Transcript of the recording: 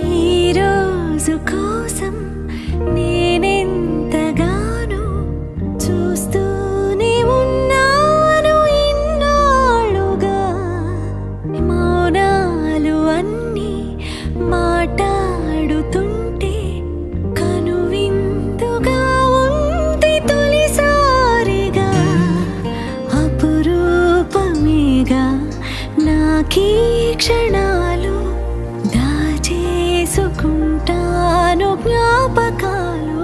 ఈ రోజు కోసం నేనెంతగానో చూస్తూనే ఉన్నాను ఇన్నాళ్ళుగా. మౌనాలు అన్నీ మాట్లాడుతుంటే కనువిందుగా ఉంది తొలిసారిగా. అపురూపమేగా నాకీ క్షణాలు, దాచేసుకుంటాను జ్ఞాపకాలు.